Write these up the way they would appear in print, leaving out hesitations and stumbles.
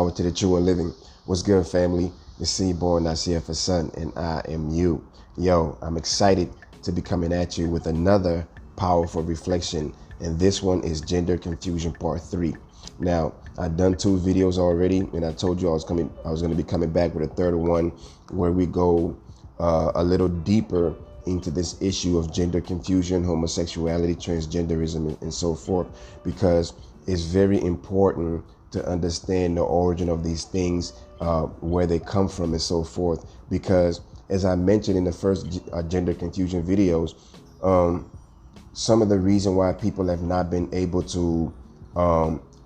power to the true and living. What's good, family? It's C-Born Nacirfa-Sun, and I am you. Yo, I'm excited to be coming at you with another powerful reflection, and this one is Gender Confusion Part 3. Now, I've done 2 videos already, and I told you I was going to be coming back with a third one where we go a little deeper into this issue of gender confusion, homosexuality, transgenderism, and so forth, because it's very important to understand the origin of these things, where they come from and so forth. Because as I mentioned in the first gender confusion videos, some of the reason why people have not been able to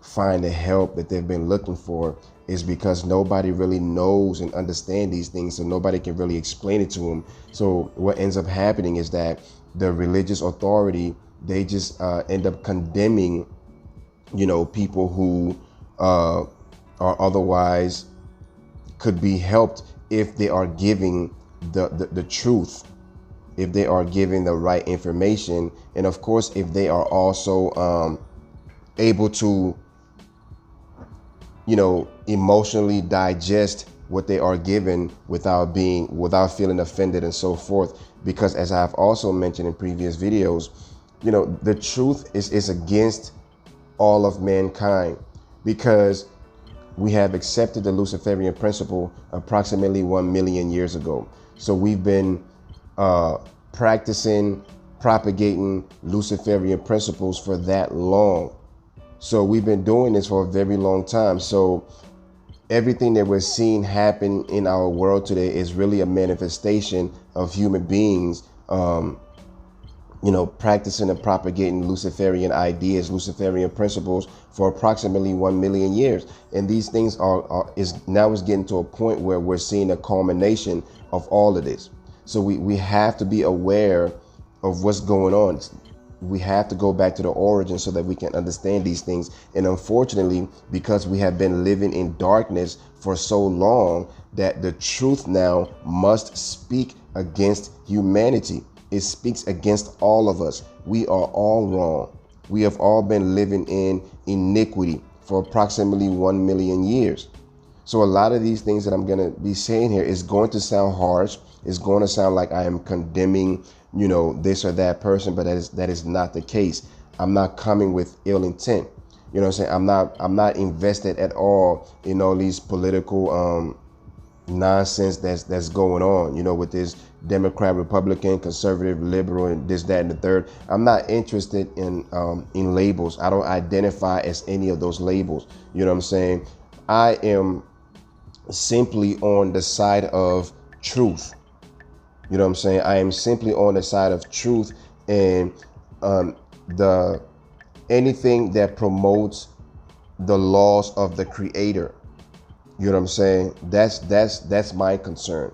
find the help that they've been looking for is because nobody really knows and understands these things, so nobody can really explain it to them. So what ends up happening is that the religious authority, they just end up condemning, people who are otherwise could be helped if they are giving the truth, if they are giving the right information, and of course if they are also able to emotionally digest what they are given without feeling offended and so forth. Because as I've also mentioned in previous videos, the truth is against all of mankind, because we have accepted the Luciferian principle approximately 1 million years ago. So we've been propagating Luciferian principles for that long. So we've been doing this for a very long time. So everything that we're seeing happen in our world today is really a manifestation of human beings, practicing and propagating Luciferian ideas, Luciferian principles for approximately 1 million years. And these things is getting to a point where we're seeing a culmination of all of this. So we have to be aware of what's going on. We have to go back to the origin so that we can understand these things. And unfortunately, because we have been living in darkness for so long, that the truth now must speak against humanity. It speaks against all of us. We are all wrong. We have all been living in iniquity for approximately 1 million years. So a lot of these things that I'm going to be saying here is going to sound harsh. It's going to sound like I am condemning this or that person, but that is not the case. I'm not coming with ill intent. You know what I'm saying? I'm not invested at all in all these political nonsense that's going on, with this Democrat, Republican, conservative, liberal, and this, that, and the third. I'm not interested in labels. I don't identify as any of those labels. You know what I'm saying? I am simply on the side of truth. You know what I'm saying? I am simply on the side of truth, and anything that promotes the laws of the Creator. You know what I'm saying? That's my concern.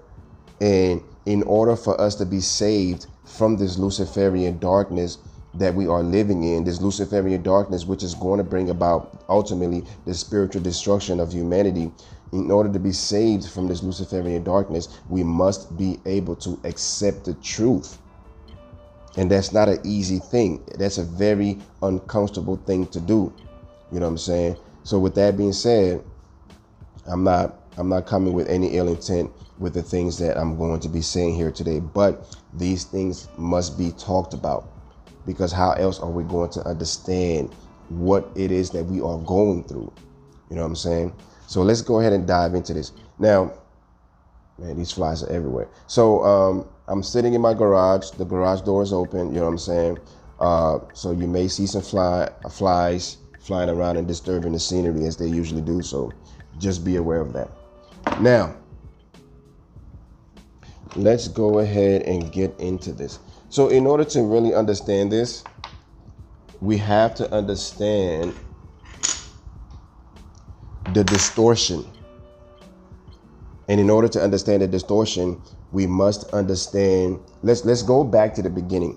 And in order for us to be saved from this Luciferian darkness that we are living in, this Luciferian darkness, which is going to bring about ultimately the spiritual destruction of humanity, in order to be saved from this Luciferian darkness, we must be able to accept the truth. And that's not an easy thing. That's a very uncomfortable thing to do. You know what I'm saying? So with that being said, I'm not coming with any ill intent with the things that I'm going to be saying here today, but these things must be talked about, because how else are we going to understand what it is that we are going through? You know what I'm saying? So let's go ahead and dive into this. Now, man, these flies are everywhere. So I'm sitting in my garage. The garage door is open. You know what I'm saying? So you may see some flies flying around and disturbing the scenery as they usually do. So just be aware of that. Now, let's go ahead and get into this. So in order to really understand this, we have to understand the distortion. And in order to understand the distortion, we must understand, let's go back to the beginning.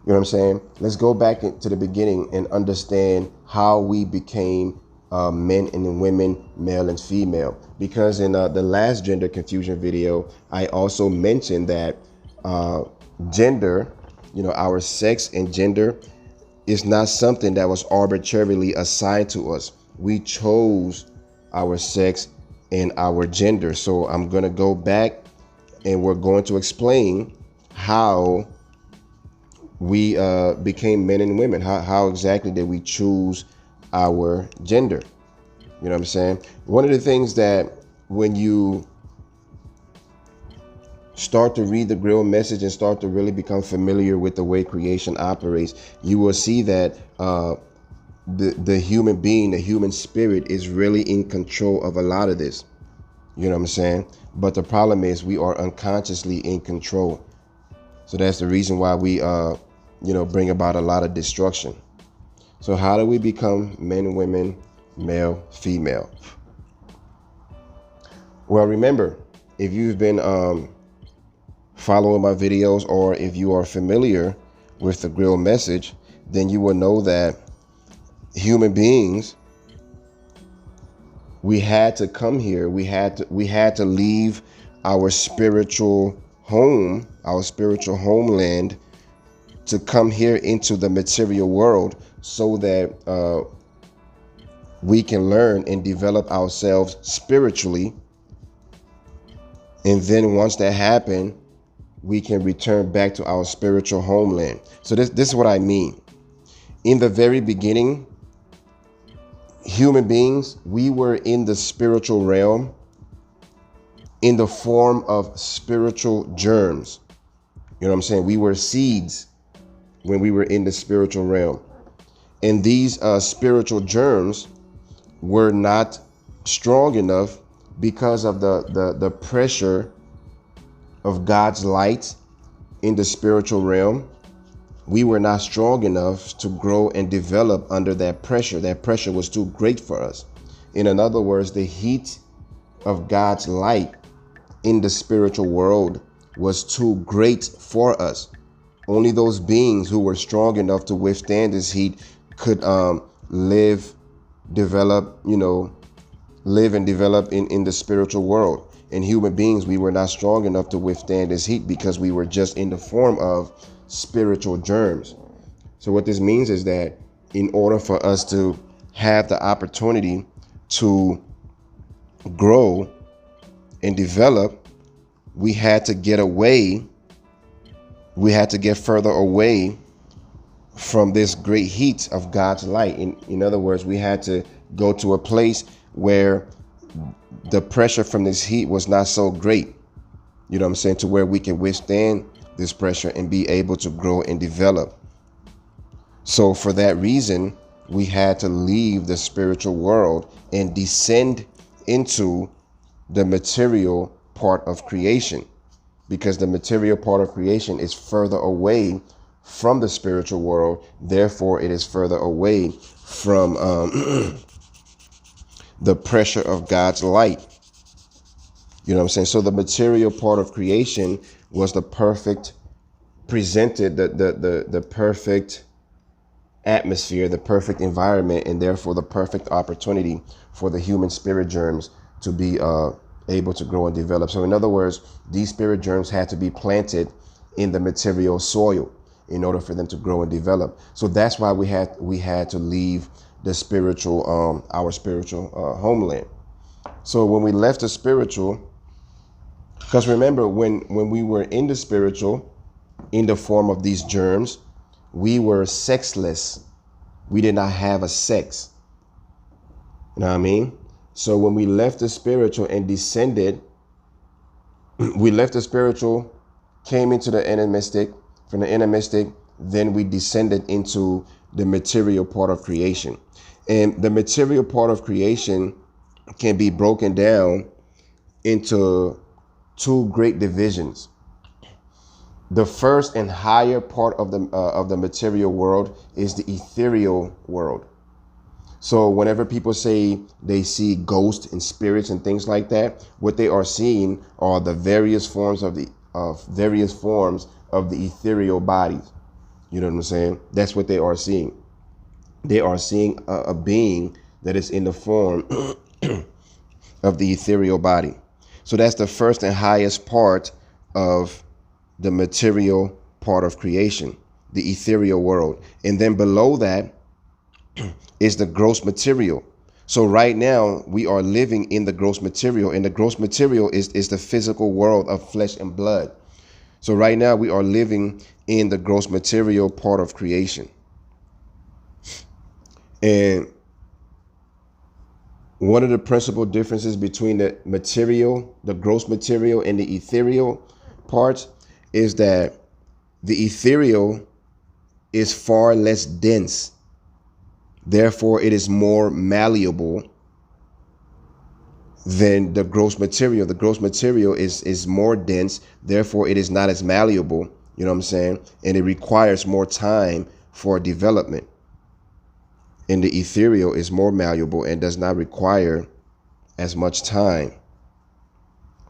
You know what I'm saying? Let's go back to the beginning and understand how we became men and women, male and female. Because in the last gender confusion video, I also mentioned that gender, our sex and gender, is not something that was arbitrarily assigned to us. We chose our sex, and our gender. So I'm going to go back and we're going to explain how we became men and women. How exactly did we choose our gender? You know what I'm saying? One of the things that when you start to read the Grail Message and start to really become familiar with the way creation operates, you will see that the human being, the human spirit is really in control of a lot of this. You know what I'm saying? But the problem is we are unconsciously in control. So that's the reason why we, bring about a lot of destruction. So how do we become men, women, male, female? Well, remember, if you've been following my videos, or if you are familiar with the Grail Message, then you will know that human beings, we had to come here. We had to leave our spiritual home, our spiritual homeland, to come here into the material world so that we can learn and develop ourselves spiritually. And then once that happens, we can return back to our spiritual homeland. So this is what I mean. In the very beginning, human beings, we were in the spiritual realm in the form of spiritual germs. You know what I'm saying? We were seeds when we were in the spiritual realm. And these spiritual germs were not strong enough because of the pressure of God's light in the spiritual realm. We were not strong enough to grow and develop under that pressure. That pressure was too great for us. In other words, the heat of God's light in the spiritual world was too great for us. Only those beings who were strong enough to withstand this heat could live and develop in the spiritual world. And human beings, we were not strong enough to withstand this heat because we were just in the form of spiritual germs. So what this means is that in order for us to have the opportunity to grow and develop, we had to get away. We had to get further away from this great heat of God's light. In other words, we had to go to a place where the pressure from this heat was not so great. You know what I'm saying? To where we can withstand this pressure and be able to grow and develop. So for that reason, we had to leave the spiritual world and descend into the material part of creation, because the material part of creation is further away from the spiritual world. Therefore, it is further away from the pressure of God's light. You know what I'm saying? So the material part of creation was the perfect, presented the perfect atmosphere, the perfect environment, and therefore the perfect opportunity for the human spirit germs to be able to grow and develop. So in other words, these spirit germs had to be planted in the material soil in order for them to grow and develop. So that's why we had to leave the spiritual, our spiritual homeland. So when we left the spiritual, because remember, when we were in the spiritual, in the form of these germs, we were sexless. We did not have a sex. You know what I mean? So when we left the spiritual and descended, we left the spiritual, came into the animistic. From the animistic, then we descended into the material part of creation. And the material part of creation can be broken down into two great divisions. The first and higher part of the material world is the ethereal world. So whenever people say they see ghosts and spirits and things like that, what they are seeing are the various forms of the ethereal bodies. You know what I'm saying? That's what they are seeing. They are seeing a being that is in the form of the ethereal body. So that's the first and highest part of the material part of creation, the ethereal world. And then below that is the gross material. So right now we are living in the gross material, and the gross material is the physical world of flesh and blood. So right now we are living in the gross material part of creation. And one of the principal differences between the material, the gross material, and the ethereal parts is that the ethereal is far less dense. Therefore, it is more malleable than the gross material. The gross material is more dense. Therefore, it is not as malleable. You know what I'm saying? And it requires more time for development. And the ethereal is more malleable and does not require as much time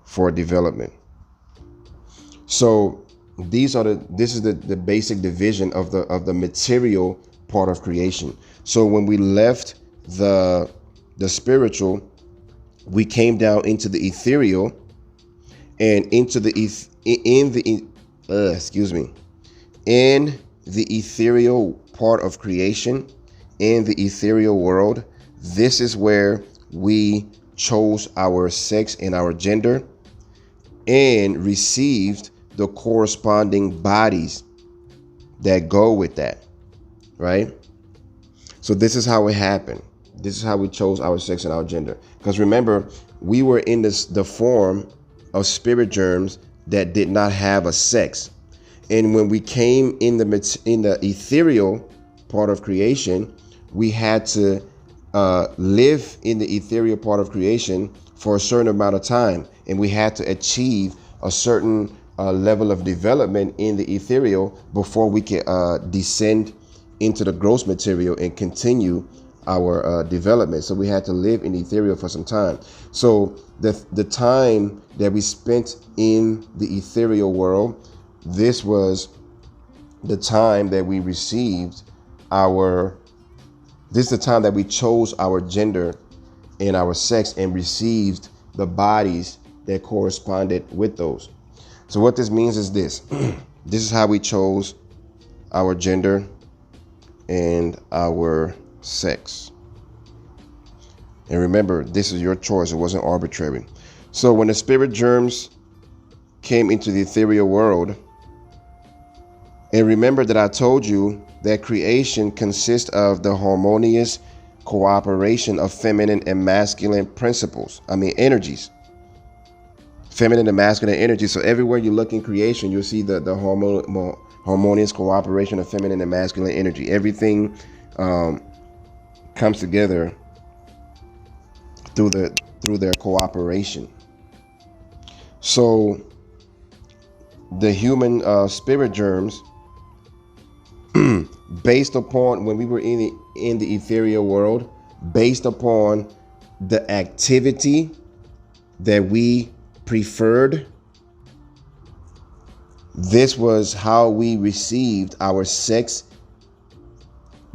for development. So this is the basic division of the material part of creation. So when we left the spiritual, we came down into the ethereal, and into the in the ethereal part of creation, in the ethereal world. This is where we chose our sex and our gender and received the corresponding bodies that go with that, right? So this is how it happened. This is how we chose our sex and our gender. Because remember, we were in the form of spirit germs that did not have a sex. And when we came in the ethereal part of creation, we had to live in the ethereal part of creation for a certain amount of time. And we had to achieve a certain level of development in the ethereal before we could descend into the gross material and continue our development. So we had to live in ethereal for some time. So the time that we spent in the ethereal world, this was the time that we received this is the time that we chose our gender and our sex and received the bodies that corresponded with those. So what this means is this. This is how we chose our gender and our sex. And remember, this is your choice. It wasn't arbitrary. So when the spirit germs came into the ethereal world, and remember that I told you that creation consists of the harmonious cooperation of feminine and masculine energies. Feminine and masculine energies. So everywhere you look in creation, you'll see the harmonious cooperation of feminine and masculine energy. Everything comes together through their cooperation. So the human spirit germs, based upon when we were in the ethereal world, based upon the activity that we preferred, this was how we received our sex,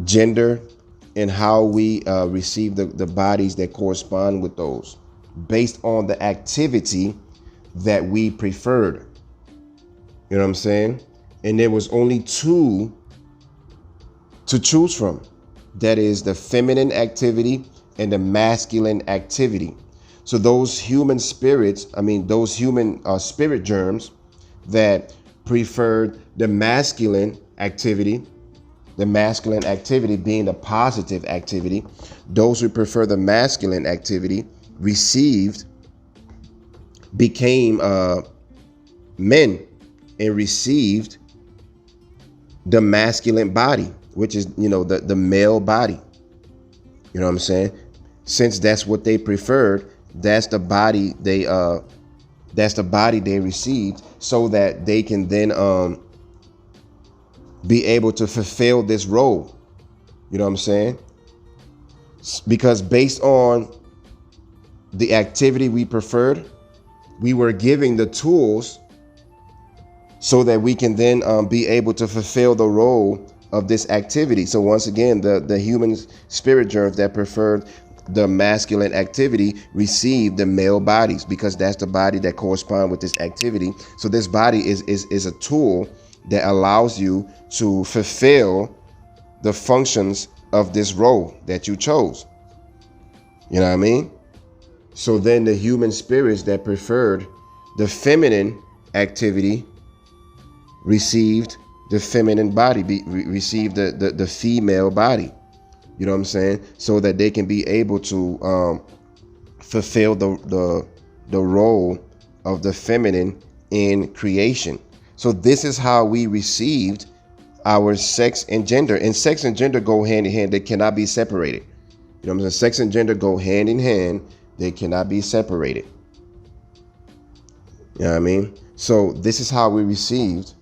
gender, and how we received the bodies that correspond with those, based on the activity that we preferred. You know what I'm saying? And there was only two to choose from. That is the feminine activity and the masculine activity. So those human spirits, those human spirit germs that preferred the masculine activity being the positive activity, those who prefer the masculine activity became men and received the masculine body, which is, the male body. You know what I'm saying? Since that's what they preferred, that's the body they received, so that they can then be able to fulfill this role. You know what I'm saying? Because based on the activity we preferred, we were giving the tools so that we can then be able to fulfill the role of this activity. So once again, the human spirit germs that preferred the masculine activity received the male bodies, because that's the body that corresponds with this activity. So this body is a tool that allows you to fulfill the functions of this role that you chose. You know what I mean? So then the human spirits that preferred the feminine activity received the feminine body, received the female body. You know what I'm saying? So that they can be able to fulfill the role of the feminine in creation. So this is how we received our sex and gender. And sex and gender go hand in hand. They cannot be separated. You know what I'm saying? Sex and gender go hand in hand. They cannot be separated. You know what I mean? So this is how we received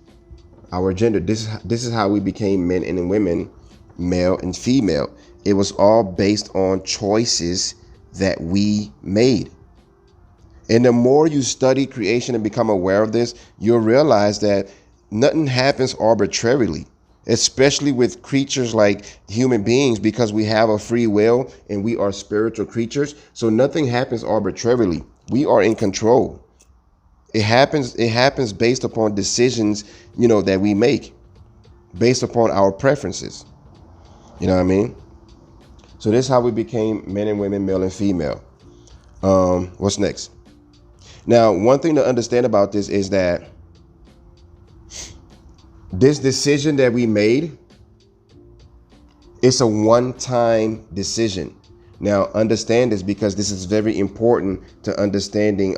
our gender. This is how we became men and women, male and female. It was all based on choices that we made. And the more you study creation and become aware of this, you'll realize that nothing happens arbitrarily, especially with creatures like human beings, because we have a free will and we are spiritual creatures. So nothing happens arbitrarily. We are in control. It happens based upon decisions, that we make based upon our preferences. You know what I mean? So this is how we became men and women, male and female. What's next? Now, one thing to understand about this is that this decision that we made, it's a one-time decision. Now, understand this, because this is very important to understanding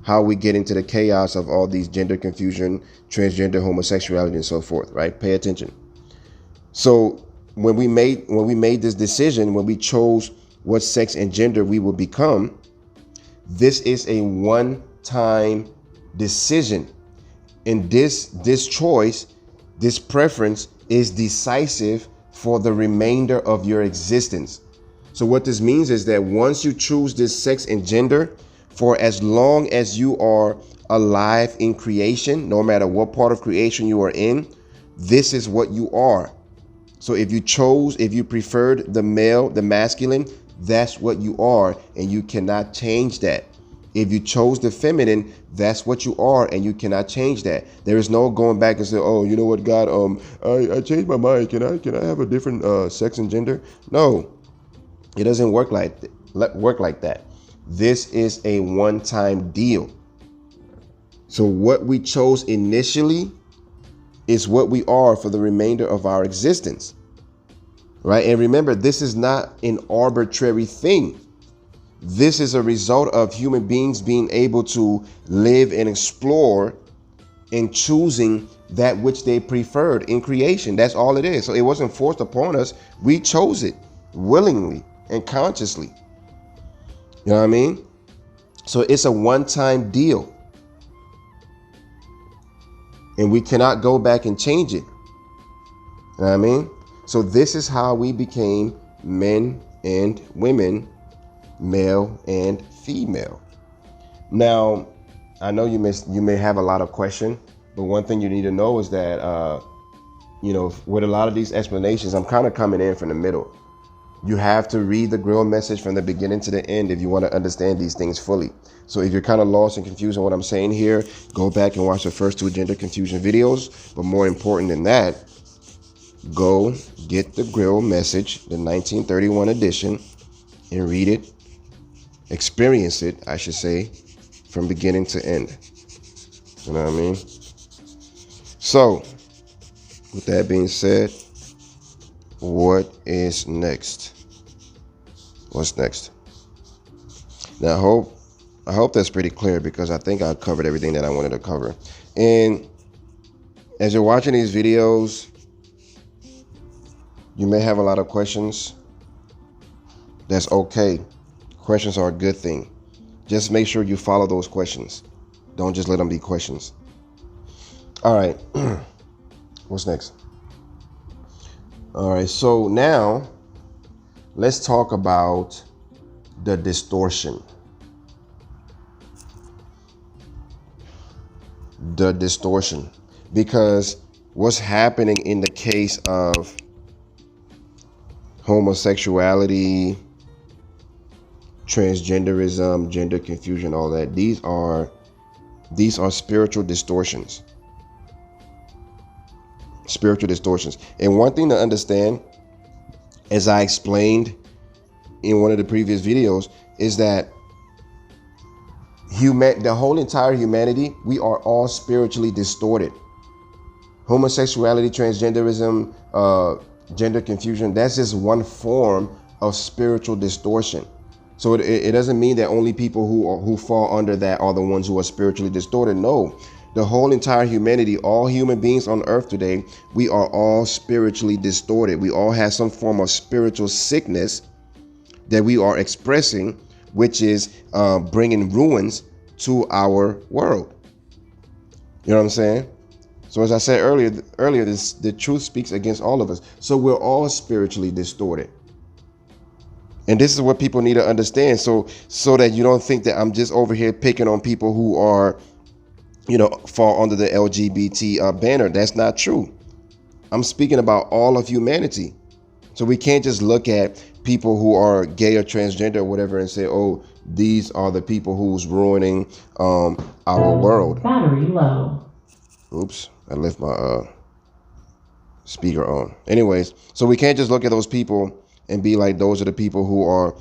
how we get into the chaos of all these gender confusion, transgender, homosexuality, and so forth, right? Pay attention. So when we made this decision, when we chose what sex and gender we will become, this is a one-time decision. And this choice, this preference is decisive for the remainder of your existence. So what this means is that once you choose this sex and gender, for as long as you are alive in creation, no matter what part of creation you are in, this is what you are. So if you preferred the male, the masculine, that's what you are, and you cannot change that. If you chose the feminine, that's what you are, and you cannot change that. There is no going back and say, oh, you know what, God, I changed my mind. Can I have a different sex and gender? No, it doesn't work like that. This is a one-time deal. So what we chose initially is what we are for the remainder of our existence, right? And remember, this is not an arbitrary thing. This is a result of human beings being able to live and explore and choosing that which they preferred in creation. That's all it is. So it wasn't forced upon us. We chose it willingly and consciously. You know what I mean? So it's a one-time deal. And we cannot go back and change it. You know what I mean? So this is how we became men and women, male and female. Now, I know you may have a lot of questions, but one thing you need to know is that, with a lot of these explanations, I'm kind of coming in from the middle. You have to read the Grail Message from the beginning to the end if you want to understand these things fully. So if you're kind of lost and confused on what I'm saying here, go back and watch the first 2 gender confusion videos. But more important than that, go get the Grail Message, the 1931 edition, and read it. Experience it, I should say, from beginning to end. You know what I mean? So, with that being said, what is next? What's next? Now, I hope that's pretty clear, because I think I covered everything that I wanted to cover. And as you're watching these videos, you may have a lot of questions. That's okay. Questions are a good thing. Just make sure you follow those questions. Don't just let them be questions. All right. What's next? All right. So now let's talk about the distortion. The distortion. Because what's happening in the case of homosexuality, transgenderism, gender confusion, all that, these are spiritual distortions. Spiritual distortions. And one thing to understand, as I explained in one of the previous videos, is that the whole entire humanity, we are all spiritually distorted. Homosexuality, transgenderism, gender confusion, that's just one form of spiritual distortion. So it doesn't mean that only people who fall under that are the ones who are spiritually distorted. No, the whole entire humanity, all human beings on earth today, we are all spiritually distorted. We all have some form of spiritual sickness that we are expressing, which is bringing ruins to our world. You know what I'm saying? So as I said earlier, the truth speaks against all of us. So we're all spiritually distorted. And this is what people need to understand. So that you don't think that I'm just over here picking on people who are, fall under the LGBT banner. That's not true. I'm speaking about all of humanity. So we can't just look at people who are gay or transgender or whatever and say, oh, these are the people who's ruining our world. Battery low. Oops, I left my speaker on. Anyways, so we can't just look at those people and be like, those are the people who are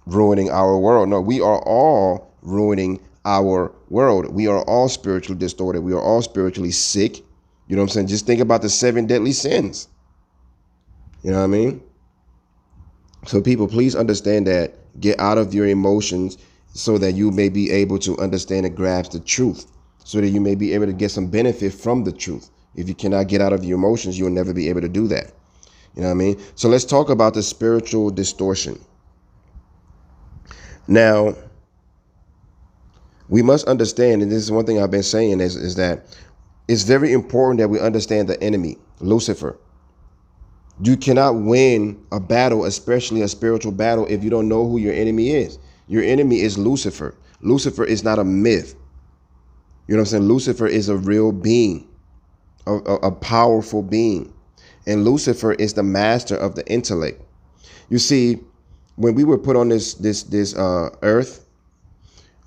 ruining our world. No, we are all ruining our world. We are all spiritually distorted. We are all spiritually sick. You know what I'm saying? Just think about the 7 deadly sins. You know what I mean? So people, please understand that. Get out of your emotions so that you may be able to understand and grasp the truth, so that you may be able to get some benefit from the truth. If you cannot get out of your emotions, you'll never be able to do that. You know what I mean? So let's talk about the spiritual distortion. Now, we must understand, and this is one thing I've been saying, is that it's very important that we understand the enemy, Lucifer. You cannot win a battle, especially a spiritual battle, if you don't know who your enemy is. Your enemy is Lucifer. Lucifer is not a myth. You know what I'm saying? Lucifer is a real being, a powerful being. And Lucifer is the master of the intellect. You see, when we were put on this earth,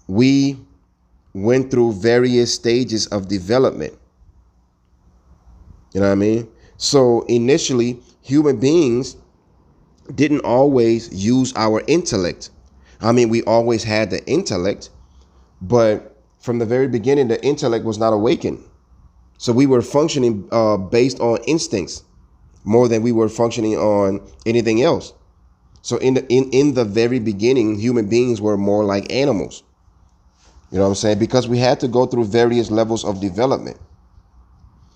we went through various stages of development. You know what I mean? So initially, human beings didn't always use our intellect. I mean, we always had the intellect, but from the very beginning, the intellect was not awakened. So we were functioning based on instincts more than we were functioning on anything else. So in the very beginning, human beings were more like animals. You know what I'm saying? Because we had to go through various levels of development.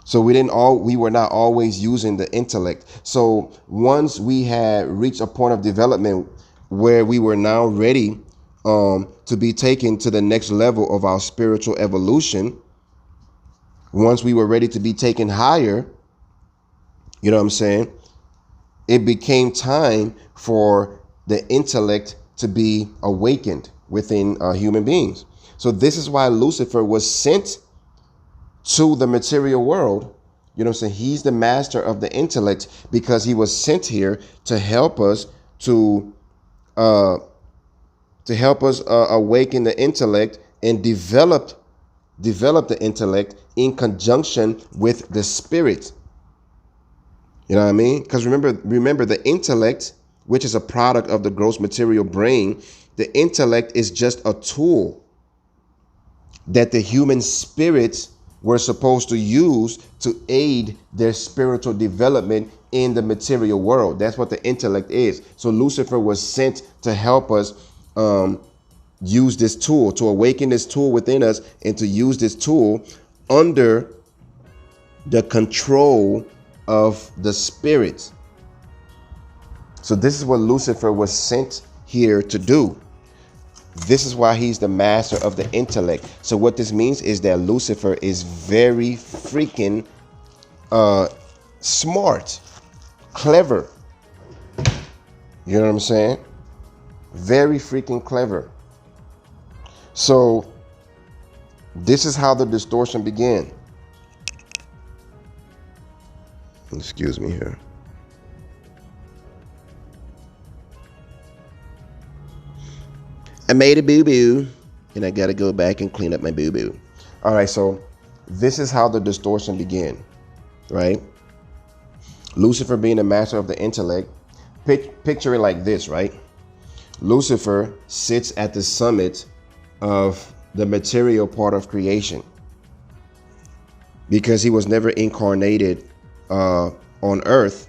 So we were not always using the intellect. So once we had reached a point of development where we were now ready to be taken to the next level of our spiritual evolution, once we were ready to be taken higher, you know what I'm saying, it became time for the intellect to be awakened within human beings. So this is why Lucifer was sent to the material world. You know what I'm saying? He's the master of the intellect because he was sent here to help us awaken the intellect and develop the intellect in conjunction with the spirit. You know what I mean? Because remember the intellect, which is a product of the gross material brain, the intellect is just a tool that the human spirits were supposed to use to aid their spiritual development in the material world. That's what the intellect is. So Lucifer was sent to help us use this tool, to awaken this tool within us, and to use this tool under the control of the spirit. So this is what Lucifer was sent here to do. This is why he's the master of the intellect. So what this means is that Lucifer is very freaking smart, clever. You know what I'm saying? Very freaking clever. So this is how the distortion began. Excuse me here. I made a boo-boo and I got to go back and clean up my boo-boo. All right, so this is how the distortion began, right? Lucifer being the master of the intellect. Picture it like this, right? Lucifer sits at the summit of the material part of creation because he was never incarnated on earth.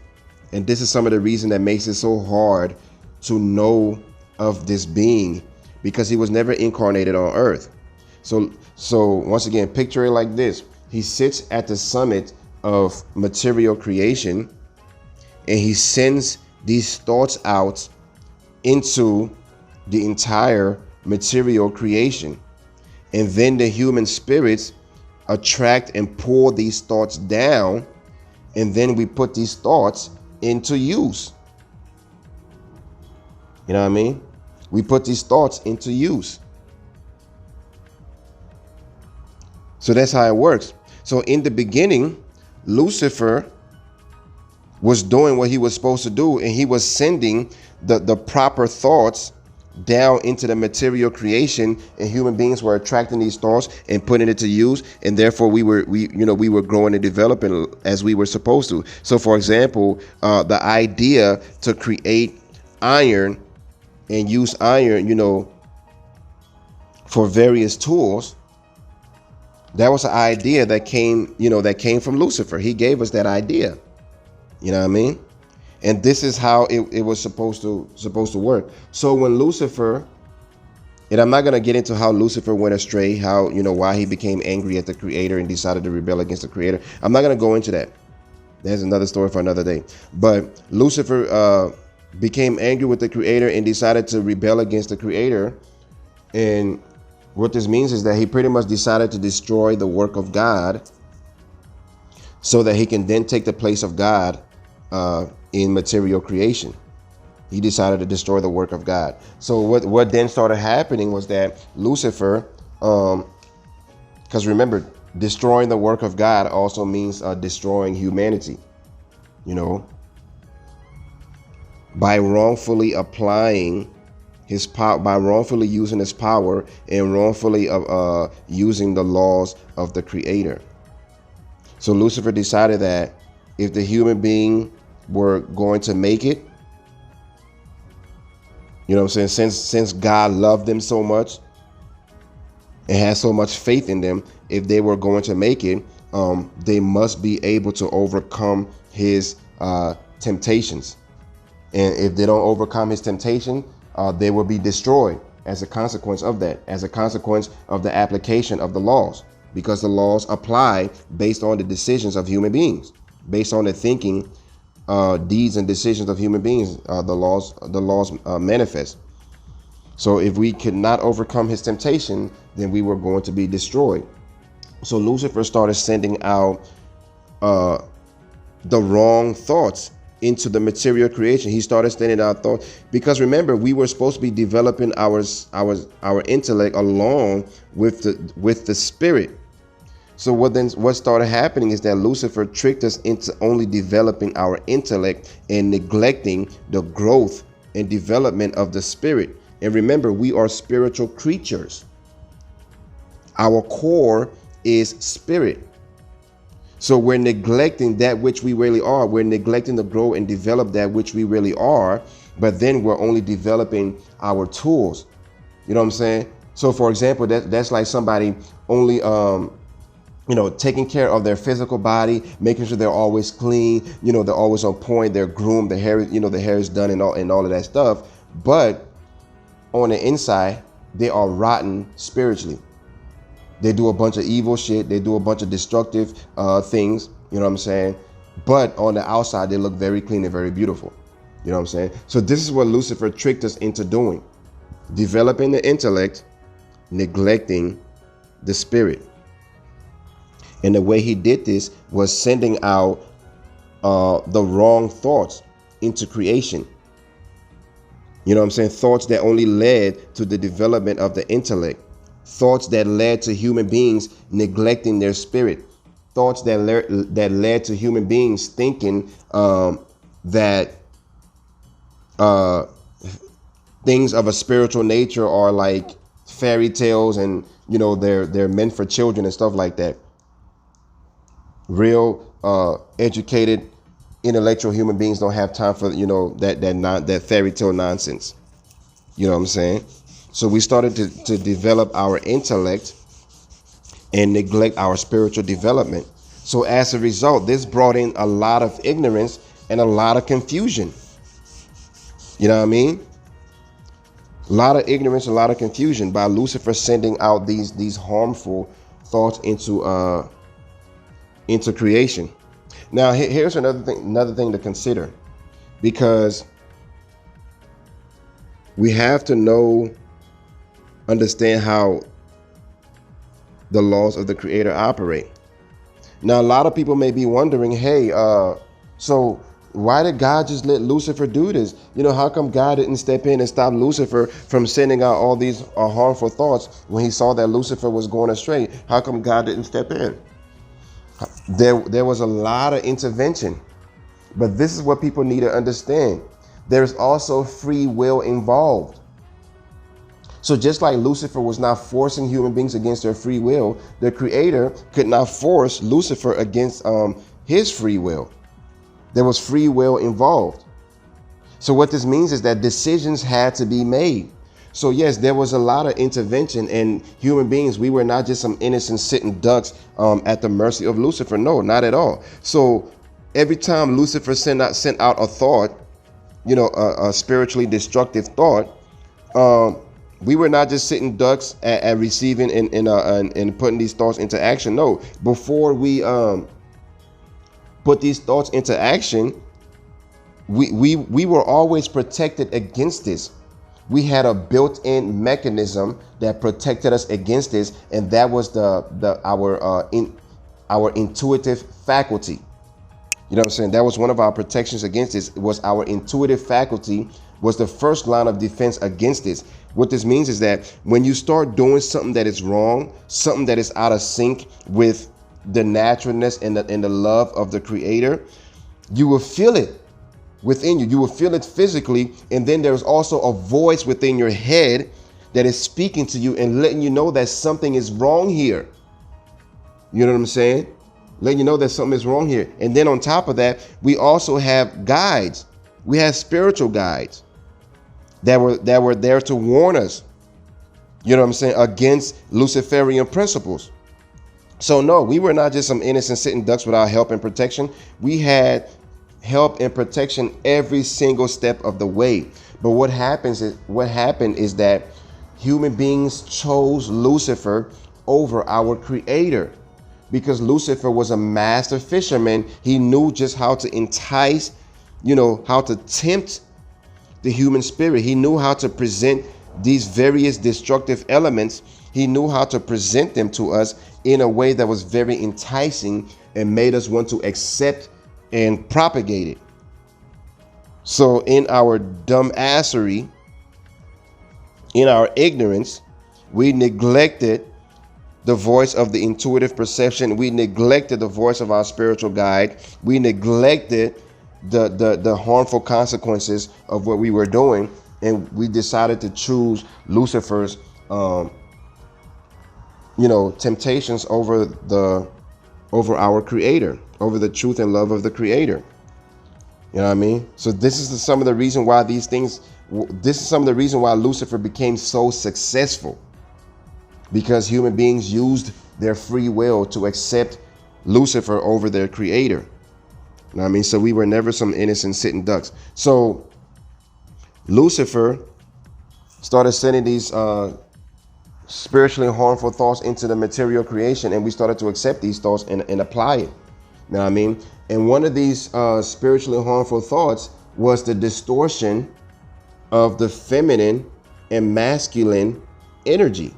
And this is some of the reason that makes it so hard to know of this being, because he was never incarnated on earth. So once again, picture it like this. He sits at the summit of material creation and he sends these thoughts out into the entire material creation. And then the human spirits attract and pull these thoughts down. And then we put these thoughts into use. You know what I mean? We put these thoughts into use. So that's how it works. So in the beginning, Lucifer was doing what he was supposed to do, and he was sending the proper thoughts down into the material creation, and human beings were attracting these thoughts and putting it to use, and therefore we were growing and developing as we were supposed to. So for example, the idea to create iron and use iron, for various tools, that was an idea that came from Lucifer. He gave us that idea. You know what I mean? And this is how it was supposed to work. So when Lucifer, and I'm not going to get into how Lucifer went astray, how, why he became angry at the creator and decided to rebel against the creator. I'm not going to go into that. There's another story for another day. But Lucifer became angry with the creator and decided to rebel against the creator. And what this means is that he pretty much decided to destroy the work of God so that he can then take the place of God in material creation. He decided to destroy the work of God. So what then started happening was that Lucifer, because remember, destroying the work of God also means destroying humanity, by wrongfully applying his power, by wrongfully using his power and wrongfully using the laws of the creator. So Lucifer decided that if the human being were going to make it, since God loved them so much and had so much faith in them, if they were going to make it, they must be able to overcome his temptations. And if they don't overcome his temptation, they will be destroyed as a consequence of that, as a consequence of the application of the laws, because the laws apply based on the decisions of human beings, based on the thinking, deeds and decisions of human beings. The laws manifest. So if we could not overcome his temptation, then we were going to be destroyed. So Lucifer started sending out the wrong thoughts into the material creation. He started sending out thoughts, because remember, we were supposed to be developing our intellect along with the spirit. So what started happening is that Lucifer tricked us into only developing our intellect and neglecting the growth and development of the spirit. And remember, we are spiritual creatures. Our core is spirit. So we're neglecting that which we really are. We're neglecting to grow and develop that which we really are. But then we're only developing our tools. You know what I'm saying? So for example, that's like somebody only taking care of their physical body, making sure they're always clean, they're always on point, they're groomed, the hair is done and all of that stuff. But on the inside, they are rotten spiritually. They do a bunch of evil shit. They do a bunch of destructive things. You know what I'm saying? But on the outside, they look very clean and very beautiful. You know what I'm saying? So this is what Lucifer tricked us into doing. Developing the intellect, neglecting the spirit. And the way he did this was sending out the wrong thoughts into creation. You know what I'm saying? Thoughts that only led to the development of the intellect. Thoughts that led to human beings neglecting their spirit. Thoughts that led to human beings thinking that things of a spiritual nature are like fairy tales, and they're meant for children and stuff like that. Real educated, intellectual human beings don't have time for that fairy tale nonsense. You know what I'm saying? So we started to develop our intellect and neglect our spiritual development. So as a result, this brought in a lot of ignorance and a lot of confusion. You know what I mean? A lot of ignorance, a lot of confusion by Lucifer sending out these harmful thoughts into creation. Now, here's another thing to consider, because we have to understand how the laws of the Creator operate. Now, a lot of people may be wondering, hey, so why did God just let Lucifer do this? You know, how come God didn't step in and stop Lucifer from sending out all these harmful thoughts when he saw that Lucifer was going astray? How come God didn't step in? There was a lot of intervention, but this is what people need to understand. There's also free will involved. So just like Lucifer was not forcing human beings against their free will, the Creator could not force Lucifer against his free will. There was free will involved. So what this means is that decisions had to be made. So yes, there was a lot of intervention, and human beings, we were not just some innocent sitting ducks at the mercy of Lucifer. No, not at all. So every time Lucifer sent out a thought, you know, a spiritually destructive thought, we were not just sitting ducks at receiving and putting these thoughts into action. No, before we put these thoughts into action, we were always protected against this. We had a built-in mechanism that protected us against this, and that was our intuitive faculty. You know what I'm saying? That was one of our protections against this. It was our intuitive faculty was the first line of defense against this. What this means is that when you start doing something that is wrong, something that is out of sync with the naturalness and the love of the Creator, you will feel it within you. You will feel it physically. And then there's also a voice within your head that is speaking to you and letting you know that something is wrong here. You know what I'm saying? Letting you know that something is wrong here. And then on top of that, we also have guides. We have spiritual guides that were there to warn us, you know what I'm saying, against Luciferian principles. So no, we were not just some innocent sitting ducks without help and protection. We had help and protection every single step of the way. But what happened is that human beings chose Lucifer over our Creator, because Lucifer was a master fisherman. He knew just how to entice, you know, how to tempt the human spirit. He knew how to present these various destructive elements. He knew how to present them to us in a way that was very enticing and made us want to accept and propagate it. So in our dumbassery, in our ignorance, we neglected the voice of the intuitive perception. We neglected the voice of our spiritual guide. We neglected the harmful consequences of what we were doing, and we decided to choose Lucifer's temptations over our Creator, over the truth and love of the Creator. You know what I mean? So this is some of the reason why Lucifer became so successful, because human beings used their free will to accept Lucifer over their Creator. You know what I mean? So we were never some innocent sitting ducks. So Lucifer started sending these spiritually harmful thoughts into the material creation, and we started to accept these thoughts and apply it. You know what I mean? And one of these spiritually harmful thoughts was the distortion of the feminine and masculine energy.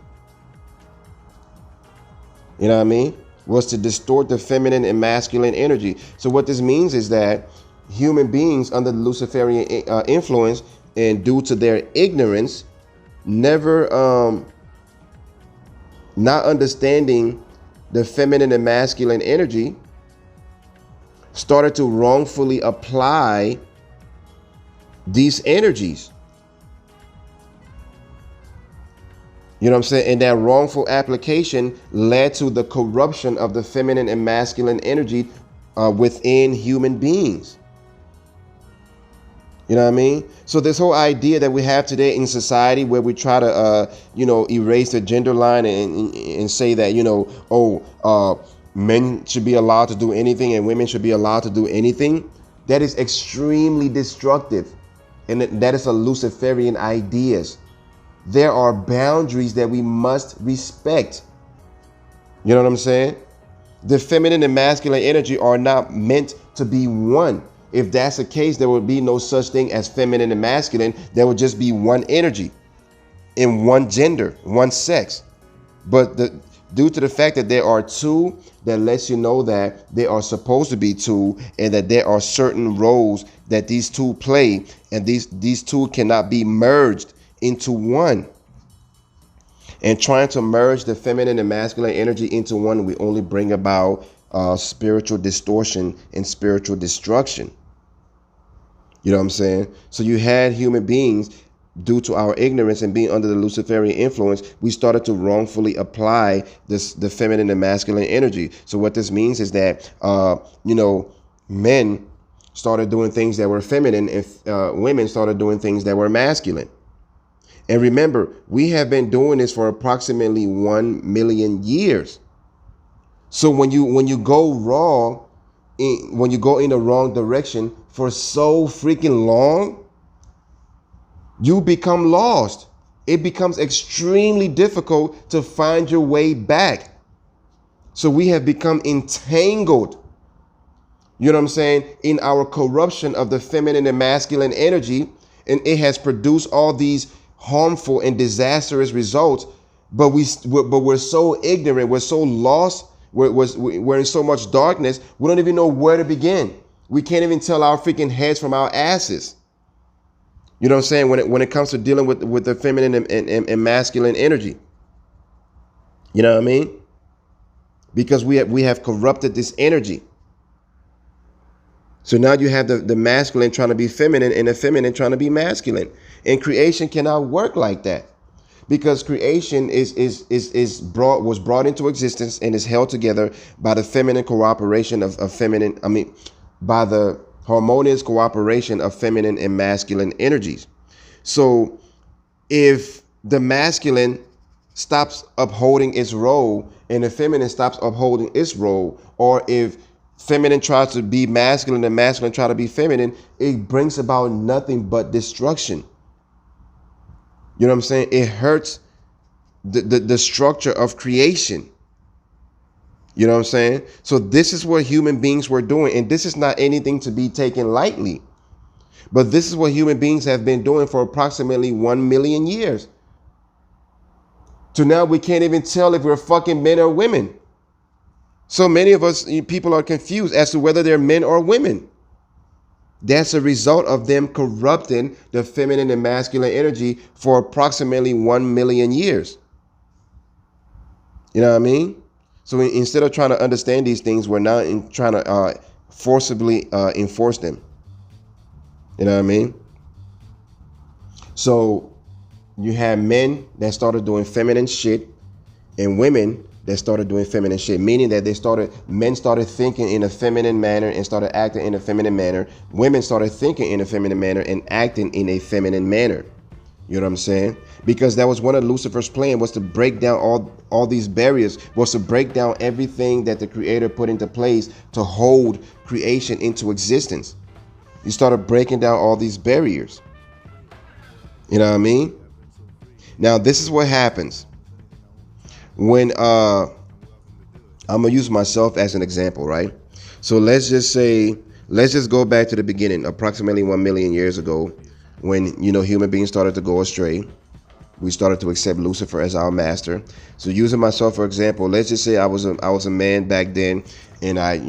You know what I mean? Was to distort the feminine and masculine energy. So what this means is that human beings under the Luciferian influence, and due to their ignorance, never not understanding the feminine and masculine energy, started to wrongfully apply these energies. You know what I'm saying? And that wrongful application led to the corruption of the feminine and masculine energy within human beings. You You know what I mean? So this whole idea that we have today in society where we try to, erase the gender line and say that, men should be allowed to do anything and women should be allowed to do anything, that is extremely destructive. And that is a Luciferian ideas. There are boundaries that we must respect. You know what I'm saying? The feminine and masculine energy are not meant to be one. If that's the case, there would be no such thing as feminine and masculine. There would just be one energy in one gender, one sex. But due to the fact that there are two, that lets you know that they are supposed to be two, and that there are certain roles that these two play, and these two cannot be merged into one. And trying to merge the feminine and masculine energy into one, we only bring about spiritual distortion and spiritual destruction. You know what I'm saying? So you had human beings, due to our ignorance and being under the Luciferian influence, we started to wrongfully apply the feminine and masculine energy. So what this means is that, men started doing things that were feminine, and women started doing things that were masculine. And remember, we have been doing this for approximately 1 million years. So when you go wrong, when you go in the wrong direction for so freaking long, you become lost. It becomes extremely difficult to find your way back. So we have become entangled, you know what I'm saying, in our corruption of the feminine and masculine energy. And it has produced all these harmful and disastrous results. But we're so ignorant. We're so lost. We're in so much darkness. We don't even know where to begin. We can't even tell our freaking heads from our asses. You know what I'm saying? When it comes to dealing with the feminine and masculine energy. You know what I mean? Because we have corrupted this energy. So now you have the masculine trying to be feminine and the feminine trying to be masculine. And creation cannot work like that. Because creation was brought into existence and is held together by the feminine cooperation by the harmonious cooperation of feminine and masculine energies. So if the masculine stops upholding its role and the feminine stops upholding its role, or if feminine tries to be masculine and masculine try to be feminine, it brings about nothing but destruction. You know what I'm saying? It hurts the structure of creation. You know what I'm saying? So this is what human beings were doing. And this is not anything to be taken lightly. But this is what human beings have been doing for approximately 1 million years. To now we can't even tell if we're fucking men or women. So many of us people are confused as to whether they're men or women. That's a result of them corrupting the feminine and masculine energy for approximately 1 million years. You know what I mean? So instead of trying to understand these things, we're now trying to forcibly enforce them. You know what I mean? So you have men that started doing feminine shit and women that started doing feminine shit, meaning that men started thinking in a feminine manner and started acting in a feminine manner. Women started thinking in a feminine manner and acting in a feminine manner. You know what I'm saying? Because that was one of Lucifer's plan, was to break down all these barriers, was to break down everything that the Creator put into place to hold creation into existence. You started breaking down all these barriers. You know what I mean? Now, this is what happens when I'm gonna use myself as an example, right? So let's just go back to the beginning, approximately 1 million years ago, when human beings started to go astray. We started to accept Lucifer as our master. So using myself for example, let's just say I was a man back then, and I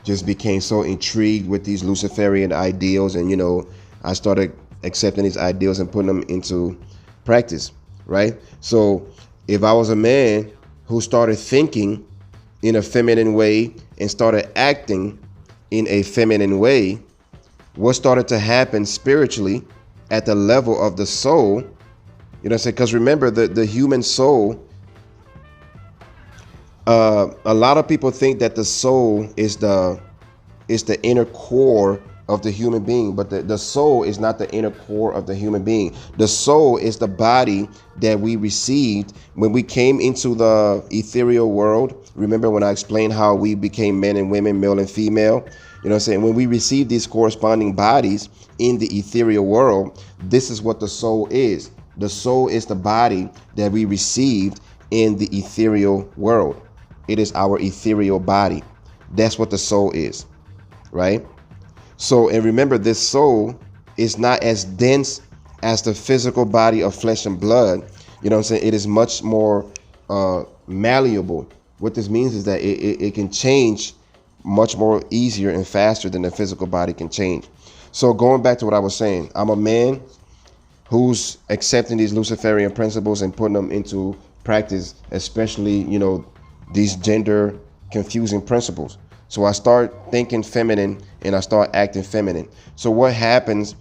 just became so intrigued with these Luciferian ideals, and I started accepting these ideals and putting them into practice, right? So if I was a man who started thinking in a feminine way and started acting in a feminine way, what started to happen spiritually at the level of the soul? You know what I'm saying? Because remember, the human soul, a lot of people think that the soul is the inner core of the human being, but the soul is not the inner core of the human being. The soul is the body that we received when we came into the ethereal world. Remember when I explained how we became men and women, male and female? You know what I'm saying? When we receive these corresponding bodies in the ethereal world, this is what the soul is. The soul is the body that we received in the ethereal world. It is our ethereal body. That's what the soul is, right? So, and remember, this soul is not as dense as the physical body of flesh and blood. You know what I'm saying? It is much more malleable. What this means is that it can change much more easier and faster than the physical body can change. So going back to what I was saying, I'm a man who's accepting these Luciferian principles and putting them into practice, especially, you know, these gender confusing principles. So I start thinking feminine and I start acting feminine. So what happens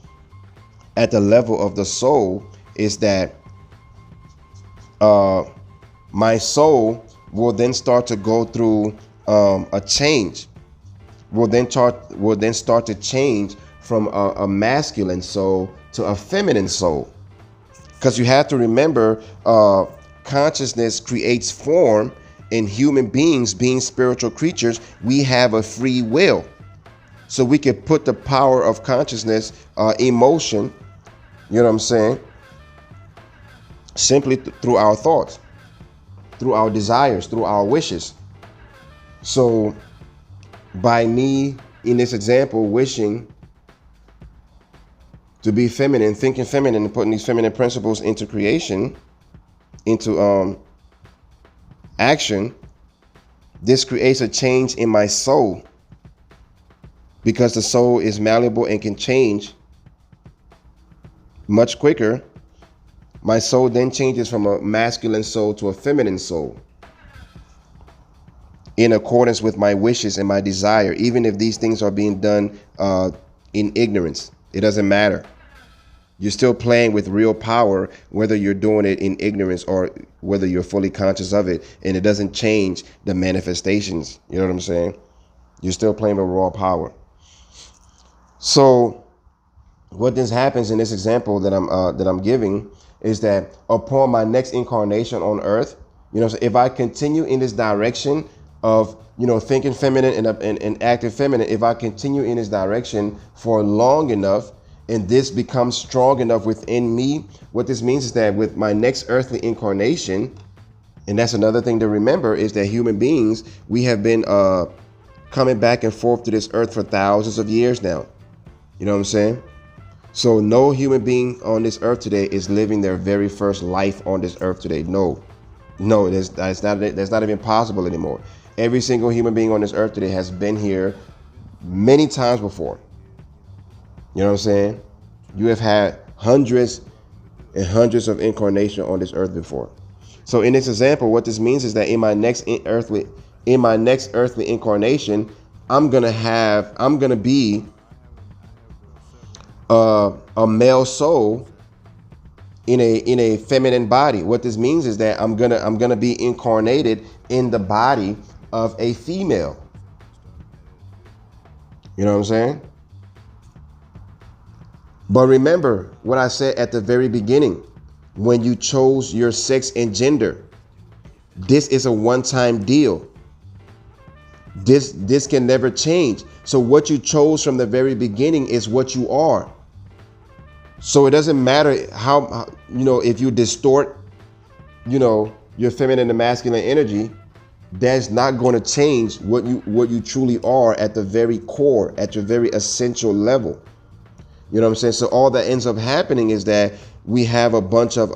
at the level of the soul is that my soul will then start to go through a change. Will then start to change from a masculine soul to a feminine soul. Because you have to remember, consciousness creates form, and human beings, being spiritual creatures, we have a free will. So we can put the power of consciousness in motion, you know what I'm saying, simply through our thoughts, through our desires, through our wishes. So by me, in this example, wishing to be feminine, thinking feminine, and putting these feminine principles into creation, into action, this creates a change in my soul, because the soul is malleable and can change much quicker. My soul then changes from a masculine soul to a feminine soul in accordance with my wishes and my desire, even if these things are being done in ignorance. It doesn't matter. You're still playing with real power, whether you're doing it in ignorance or whether you're fully conscious of it, and it doesn't change the manifestations. You know what I'm saying? You're still playing with raw power. So what this happens in this example that I'm giving is that upon my next incarnation on earth, you know, so if I continue in this direction of, you know, thinking feminine and acting feminine, if I continue in this direction for long enough, and this becomes strong enough within me, what this means is that with my next earthly incarnation, and that's another thing to remember, is that human beings, we have been coming back and forth to this earth for thousands of years now. You know what I'm saying? So no human being on this earth today is living their very first life on this earth today. No, that's not even possible anymore. Every single human being on this earth today has been here many times before. You know what I'm saying? You have had hundreds and hundreds of incarnations on this earth before. So in this example, what this means is that in my next earthly incarnation, I'm gonna be a male soul in a feminine body. What this means is that I'm gonna be incarnated in the body of a female. You know what I'm saying? But remember what I said at the very beginning, when you chose your sex and gender, this is a one-time deal. This can never change. So what you chose from the very beginning is what you are. So it doesn't matter how, you know, if you distort, you know, your feminine and masculine energy, that's not going to change what you truly are at the very core, at your very essential level. You know what I'm saying? So all that ends up happening is that we have a bunch of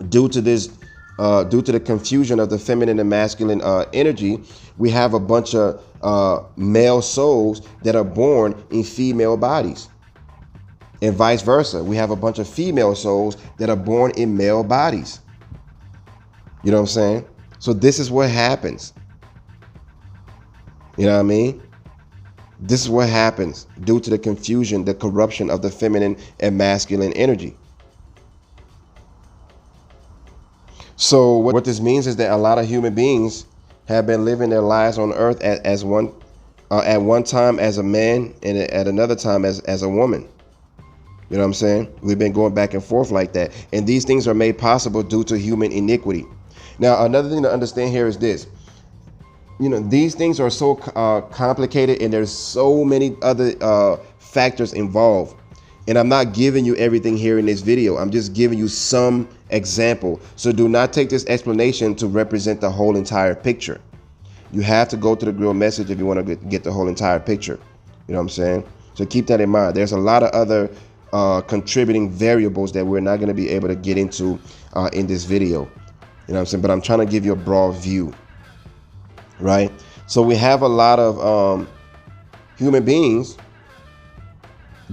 due to the confusion of the feminine and masculine energy, we have a bunch of male souls that are born in female bodies, and vice versa. We have a bunch of female souls that are born in male bodies. You know what I'm saying? So this is what happens. You know what I mean? This is what happens due to the confusion, the corruption of the feminine and masculine energy. So what this means is that a lot of human beings have been living their lives on earth as one at one time as a man and at another time as a woman. You know what I'm saying? We've been going back and forth like that. And these things are made possible due to human iniquity. Now, another thing to understand here is this. You know, these things are so complicated, and there's so many other factors involved. And I'm not giving you everything here in this video. I'm just giving you some example. So do not take this explanation to represent the whole entire picture. You have to go to the Grail Message if you want to get the whole entire picture. You know what I'm saying? So keep that in mind. There's a lot of other contributing variables that we're not going to be able to get into in this video. You know what I'm saying? But I'm trying to give you a broad view. Right? So we have a lot of human beings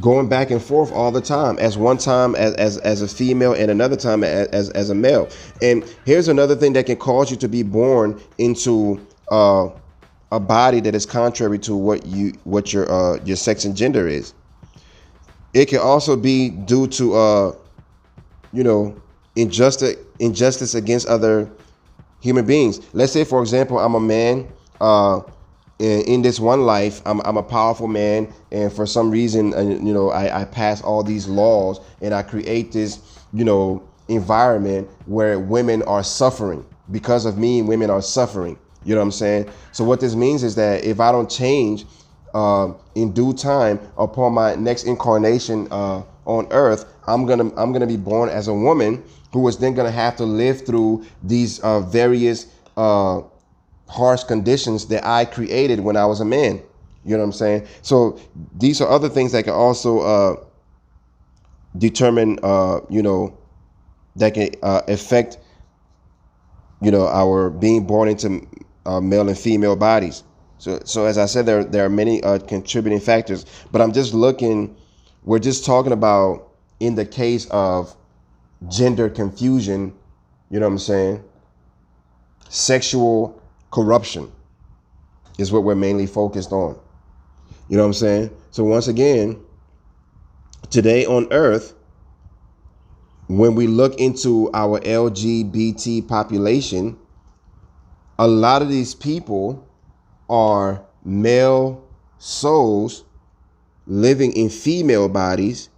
going back and forth all the time, as one time as a female and another time as a male. And here's another thing that can cause you to be born into a body that is contrary to what your sex and gender is. It can also be due to injustice against other human beings. Let's say, for example, I'm a man. In this one life, I'm a powerful man, and for some reason, I pass all these laws, and I create this, environment where women are suffering because of me. Women are suffering. You know what I'm saying? So what this means is that if I don't change in due time upon my next incarnation on Earth, I'm gonna be born as a woman who is then gonna have to live through these various harsh conditions that I created when I was a man. You know what I'm saying? So these are other things that can also determine, that can affect, our being born into male and female bodies. So as I said, there are many contributing factors, but we're just talking about in the case of gender confusion, you know what I'm saying? Sexual corruption is what we're mainly focused on. You know what I'm saying? So once again, today on Earth, when we look into our LGBT population, a lot of these people are male souls living in female bodies,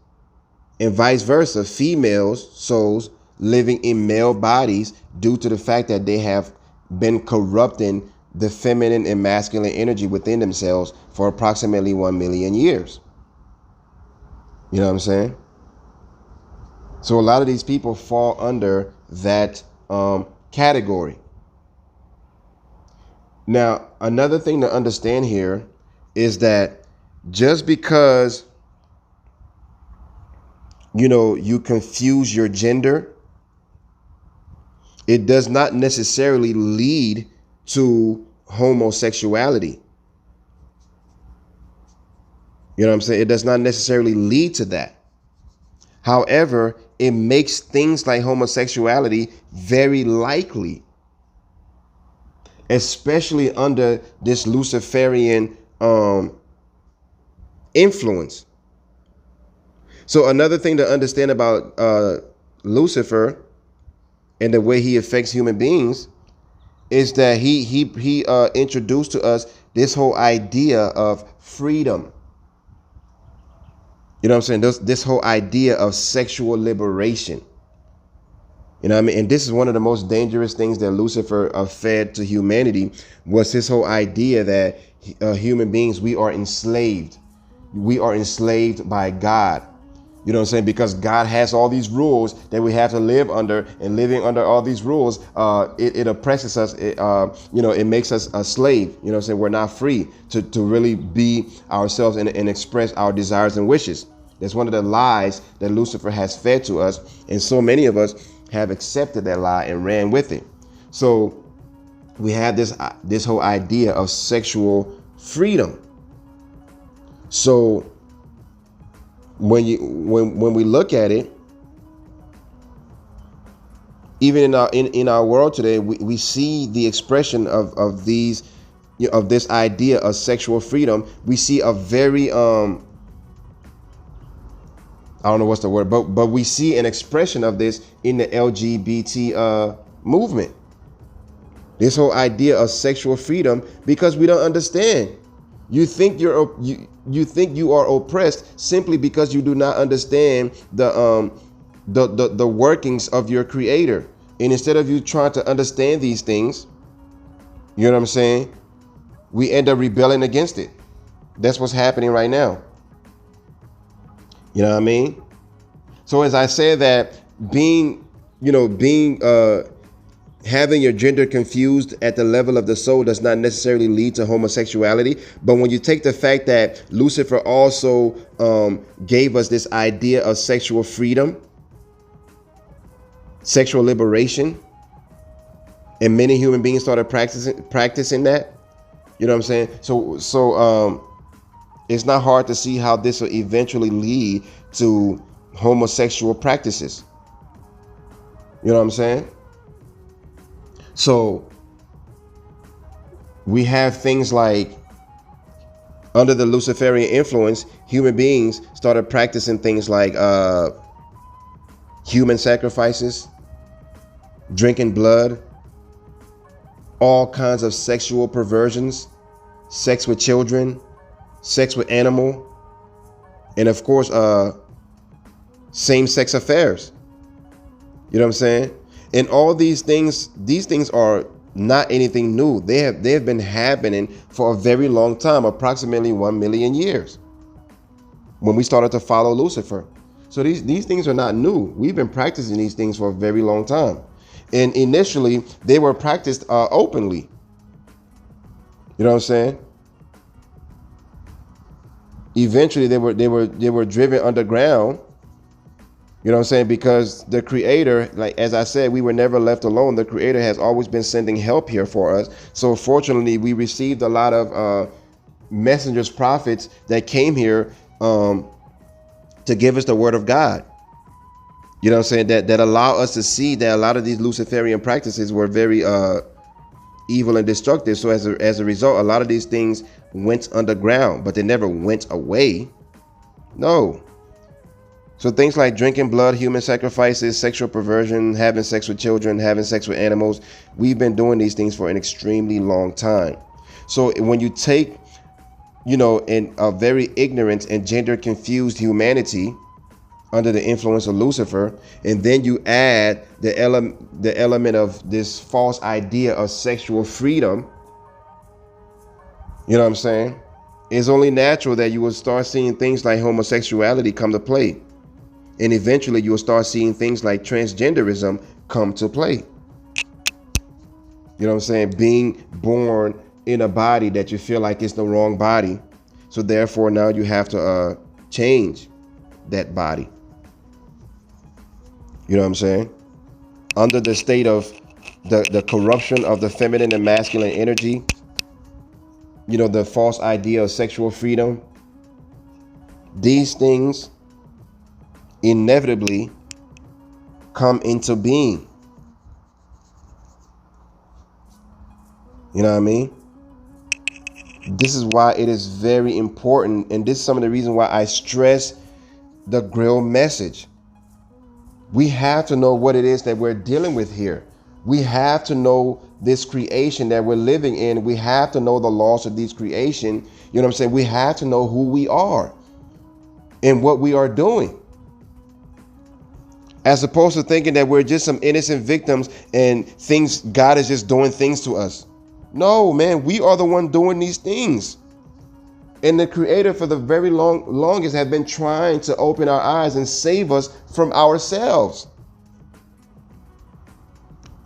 and vice versa, female souls living in male bodies due to the fact that they have been corrupting the feminine and masculine energy within themselves for approximately 1 million years. You know what I'm saying? So a lot of these people fall under that category. Now, another thing to understand here is that just because, you confuse your gender, it does not necessarily lead to homosexuality. You know what I'm saying? It does not necessarily lead to that. However, it makes things like homosexuality very likely, especially under this Luciferian influence. So another thing to understand about Lucifer and the way he affects human beings is that he introduced to us this whole idea of freedom. You know what I'm saying? This whole idea of sexual liberation. You know what I mean? And this is one of the most dangerous things that Lucifer fed to humanity, was his whole idea that human beings, we are enslaved. We are enslaved by God. You know what I'm saying? Because God has all these rules that we have to live under, and living under all these rules, it oppresses us. It makes us a slave. You know what I'm saying? We're not free to really be ourselves and express our desires and wishes. That's one of the lies that Lucifer has fed to us. And so many of us have accepted that lie and ran with it. So we have this whole idea of sexual freedom. So when we look at it, even in our world today, we see the expression of this idea of sexual freedom. We see a very I don't know what's the word, but we see an expression of this in the LGBT movement. This whole idea of sexual freedom, because we don't understand You think you are oppressed simply because you do not understand the workings of your creator. And instead of you trying to understand these things, you know what I'm saying, we end up rebelling against it. That's what's happening right now. You know what I mean? So as I said, that being, having your gender confused at the level of the soul does not necessarily lead to homosexuality. But when you take the fact that Lucifer also gave us this idea of sexual freedom, sexual liberation, and many human beings started practicing that. You know what I'm saying? So it's not hard to see how this will eventually lead to homosexual practices. You know what I'm saying? So we have things like, under the Luciferian influence, human beings started practicing things like human sacrifices, drinking blood, all kinds of sexual perversions, sex with children, sex with animal, and of course same-sex affairs. You know what I'm saying? And all these things are not anything new. They have been happening for a very long time, approximately 1 million years, when we started to follow Lucifer. So these things are not new. We've been practicing these things for a very long time. And initially they were practiced openly. You know what I'm saying? Eventually they were driven underground. You know what I'm saying? Because the creator, like, as I said, we were never left alone. The creator has always been sending help here for us. So fortunately, we received a lot of messengers, prophets that came here to give us the word of God. You know what I'm saying? That allow us to see that a lot of these Luciferian practices were very evil and destructive. So as a result, a lot of these things went underground, but they never went away. No. So things like drinking blood, human sacrifices, sexual perversion, having sex with children, having sex with animals, we've been doing these things for an extremely long time. So when you take, in a very ignorant and gender confused humanity under the influence of Lucifer, and then you add the element of this false idea of sexual freedom, you know what I'm saying? It's only natural that you will start seeing things like homosexuality come to play. And eventually you will start seeing things like transgenderism come to play. You know what I'm saying? Being born in a body that you feel like it's the wrong body. So therefore now you have to change that body. You know what I'm saying? Under the state of the corruption of the feminine and masculine energy, the false idea of sexual freedom, these things inevitably come into being. You know what I mean? This is why it is very important, and this is some of the reasons why I stress the Grail message. We have to know what it is that we're dealing with here. We have to know this creation that we're living in. We have to know the laws of these creation. You know what I'm saying? We have to know who we are and what we are doing, as opposed to thinking that we're just some innocent victims and God is just doing things to us. No, man, we are the one doing these things. And the creator for the very longest have been trying to open our eyes and save us from ourselves.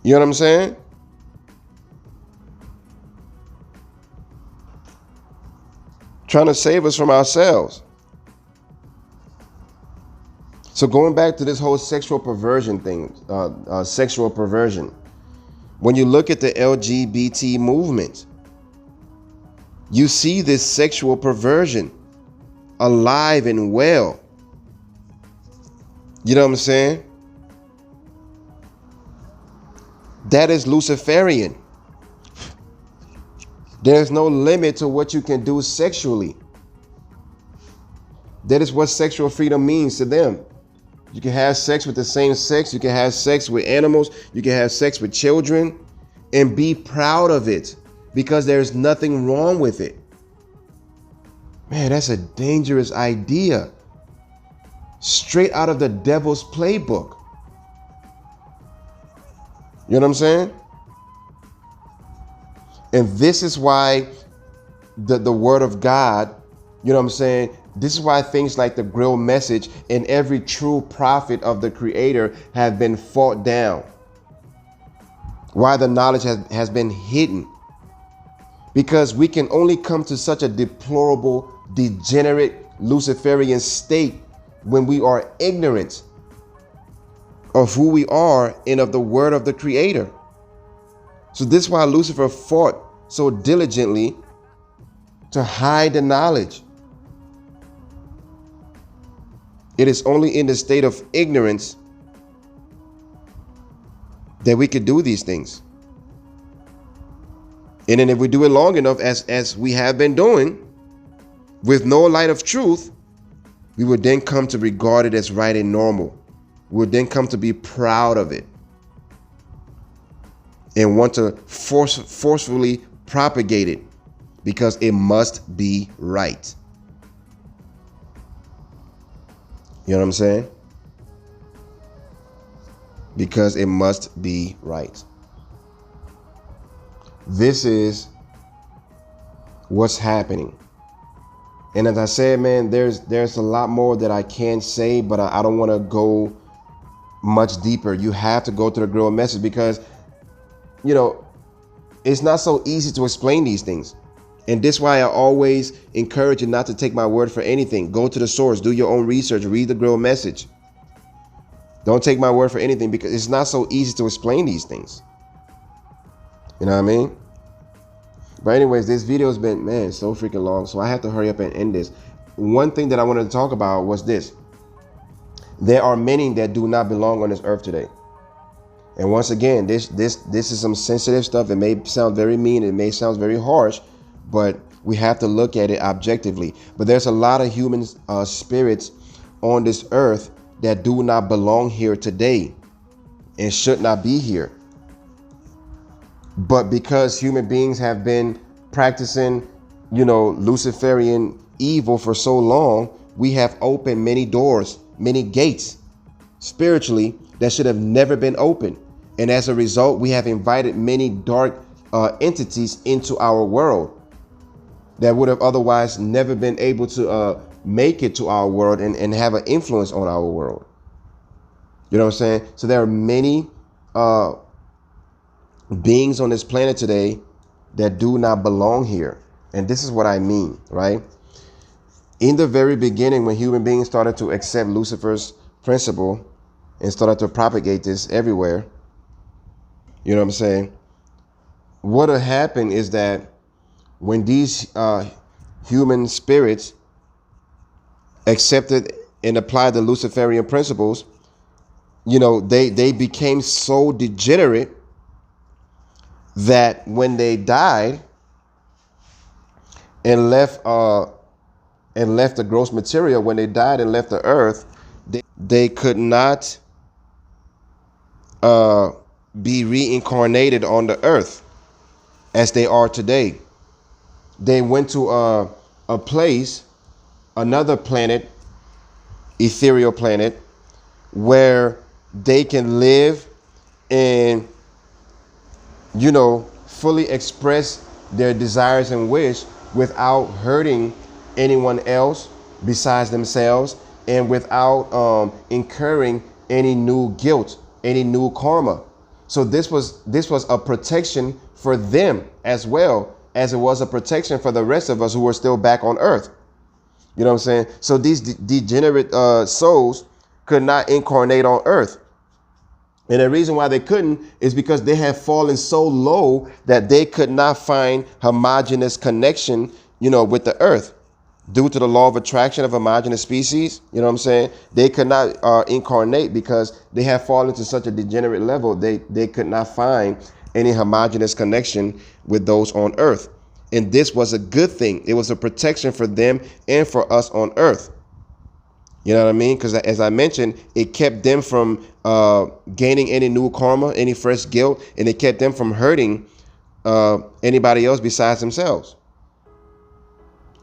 You know what I'm saying? Trying to save us from ourselves. So going back to this whole sexual perversion thing, sexual perversion, when you look at the LGBT movement, you see this sexual perversion alive and well. You know what I'm saying? That is Luciferian. There's no limit to what you can do sexually. That is what sexual freedom means to them. You can have sex with the same sex. You can have sex with animals. You can have sex with children and be proud of it, because there's nothing wrong with it. Man, that's a dangerous idea. Straight out of the devil's playbook. You know what I'm saying? And this is why the word of God, you know what I'm saying? This is why things like the Grail Message and every true prophet of the Creator have been fought down. Why the knowledge has been hidden. Because we can only come to such a deplorable, degenerate, Luciferian state when we are ignorant of who we are and of the word of the Creator. So this is why Lucifer fought so diligently to hide the knowledge. It is only in the state of ignorance that we could do these things. And then if we do it long enough, as we have been doing, with no light of truth, we would then come to regard it as right and normal. We would then come to be proud of it and want to forcefully propagate it because it must be right. You know what I'm saying? Because it must be right. This is what's happening. And as I said, man, there's a lot more that I can say, but I don't want to go much deeper. You have to go to the Grail Message because, you know, it's not so easy to explain these things. And this is why I always encourage you not to take my word for anything. Go to the source, do your own research, read the Grail Message. Don't take my word for anything because it's not so easy to explain these things. You know what I mean? But anyways, this video has been, man, so freaking long. So I have to hurry up and end this. One thing that I wanted to talk about was this. There are many that do not belong on this earth today. And once again, this is some sensitive stuff. It may sound very mean. It may sound very harsh, but we have to look at it objectively. But there's a lot of human spirits on this earth that do not belong here today and should not be here. But because human beings have been practicing, you know, Luciferian evil for so long, we have opened many doors, many gates spiritually that should have never been opened. And as a result, we have invited many dark entities into our world that would have otherwise never been able to make it to our world and have an influence on our world. You know what I'm saying? So there are many beings on this planet today that do not belong here. And this is what I mean, right? In the very beginning, when human beings started to accept Lucifer's principle and started to propagate this everywhere, you know what I'm saying? What had happened is that when these human spirits accepted and applied the Luciferian principles, you know, they became so degenerate that when they died and left the gross material, when they died and left the earth, they could not be reincarnated on the earth as they are today. They went to a place, another planet, ethereal planet, where they can live and, you know, fully express their desires and wish without hurting anyone else besides themselves and without incurring any new guilt, any new karma. So this was a protection for them as well as it was a protection for the rest of us who were still back on earth. You know what I'm saying? So these degenerate souls could not incarnate on earth. And the reason why they couldn't is because they had fallen so low that they could not find homogeneous connection, you know, with the earth due to the law of attraction of homogeneous species. You know what I'm saying? They could not incarnate because they had fallen to such a degenerate level. They could not find any homogeneous connection with those on earth. And this was a good thing. It was a protection for them and for us on earth. You know what I mean? Because as I mentioned, it kept them from gaining any new karma, any fresh guilt, and it kept them from hurting anybody else besides themselves.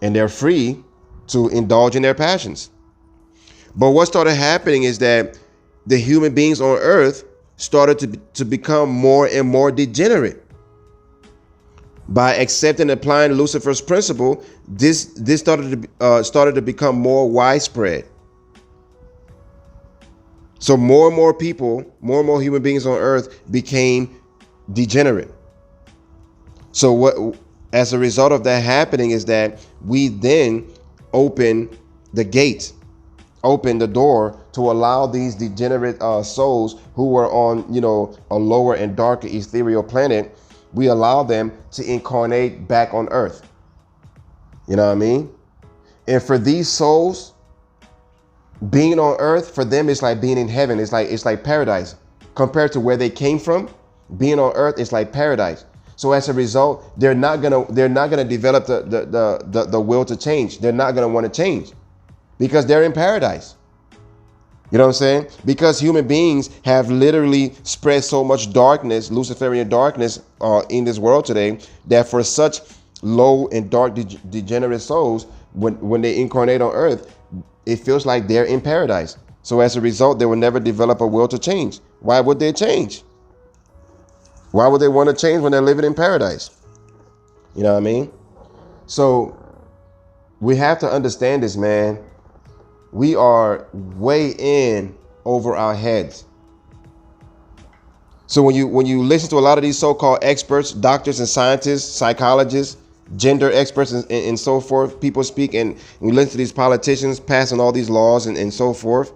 And they're free to indulge in their passions. But what started happening is that the human beings on earth started to become more and more degenerate. By accepting and applying Lucifer's principle, this started to become more widespread. So more and more people, more and more human beings on earth became degenerate. So what, as a result of that happening, is that we then open the gate, open the door to allow these degenerate souls who were on, a lower and darker ethereal planet. We allow them to incarnate back on earth. You know what I mean? And for these souls, being on earth, for them, it's like being in heaven. It's like paradise. Compared to where they came from, being on earth is like paradise. So as a result, they're not gonna develop the will to change. They're not gonna want to change because they're in paradise. You know what I'm saying? Because human beings have literally spread so much darkness, Luciferian darkness, in this world today, that for such low and dark degenerate souls, when they incarnate on earth, it feels like they're in paradise. So as a result, they will never develop a will to change. Why would they change? Why would they want to change when they're living in paradise? You know what I mean? So we have to understand this, man. We are way in over our heads. So when you listen to a lot of these so-called experts, doctors and scientists, psychologists, gender experts and so forth, people speak, and we listen to these politicians passing all these laws and so forth,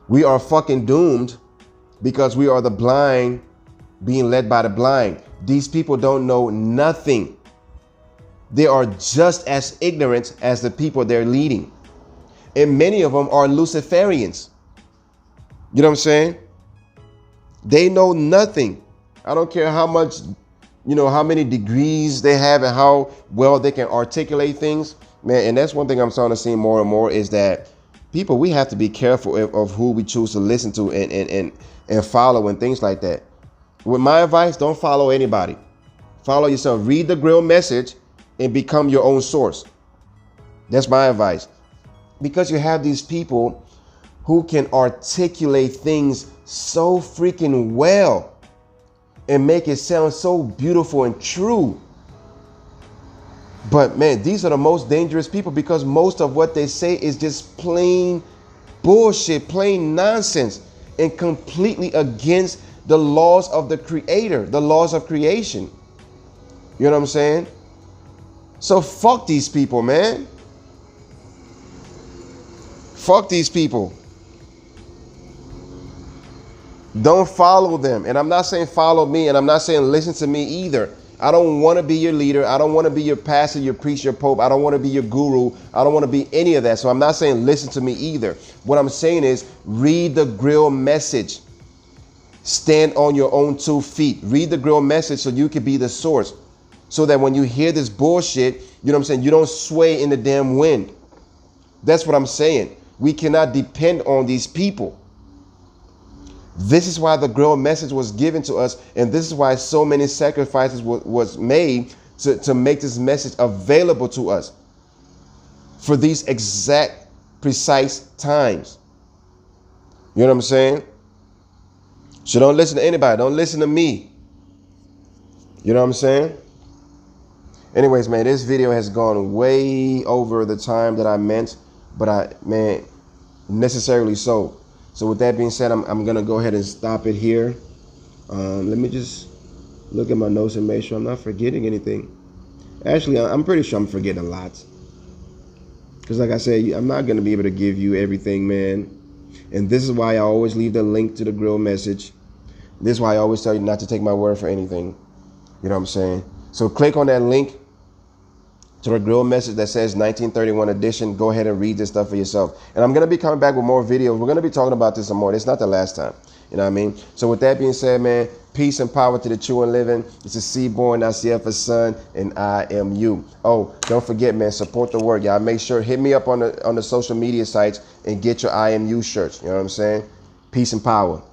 we are fucking doomed because we are the blind being led by the blind. These people don't know nothing. They are just as ignorant as the people they're leading. And many of them are Luciferians. You know what I'm saying? They know nothing. I don't care how much, how many degrees they have and how well they can articulate things, man. And that's one thing I'm starting to see more and more, is that people, we have to be careful of who we choose to listen to and follow and things like that. With my advice, don't follow anybody. Follow yourself. Read the Grail Message and become your own source. That's my advice. Because you have these people who can articulate things so freaking well and make it sound so beautiful and true. But man, these are the most dangerous people, because most of what they say is just plain bullshit, plain nonsense, and completely against the laws of the Creator, the laws of creation. You know what I'm saying? So fuck these people, man. Fuck these people. Don't follow them. And I'm not saying follow me, and I'm not saying listen to me either. I don't want to be your leader. I don't want to be your pastor, your priest, your pope. I don't want to be your guru. I don't want to be any of that. So I'm not saying listen to me either. What I'm saying is read the Grail Message. Stand on your own 2 feet. Read the Grail Message so you can be the source. So that when you hear this bullshit, you know what I'm saying, you don't sway in the damn wind. That's what I'm saying. We cannot depend on these people. This is why the Grail Message was given to us, and this is why so many sacrifices was made to make this message available to us for these exact, precise times. You know what I'm saying? So don't listen to anybody. Don't listen to me. You know what I'm saying? Anyways, man, this video has gone way over the time that I meant, but necessarily so. So with that being said, I'm going to go ahead and stop it here. Let me just look at my notes and make sure I'm not forgetting anything. Actually, I'm pretty sure I'm forgetting a lot. Because like I said, I'm not going to be able to give you everything, man. And this is why I always leave the link to the Grail Message. This is why I always tell you not to take my word for anything. You know what I'm saying? So click on that link to the Grail Message that says 1931 edition. Go ahead and read this stuff for yourself. And I'm going to be coming back with more videos. We're going to be talking about this some more. It's not the last time. You know what I mean? So with that being said, man, peace and power to the true and living. This is Seaborn, Nacirfa-Sun, and I am you. Oh, don't forget, man, support the work. Y'all make sure, hit me up on the social media sites and get your I am you shirts. You know what I'm saying? Peace and power.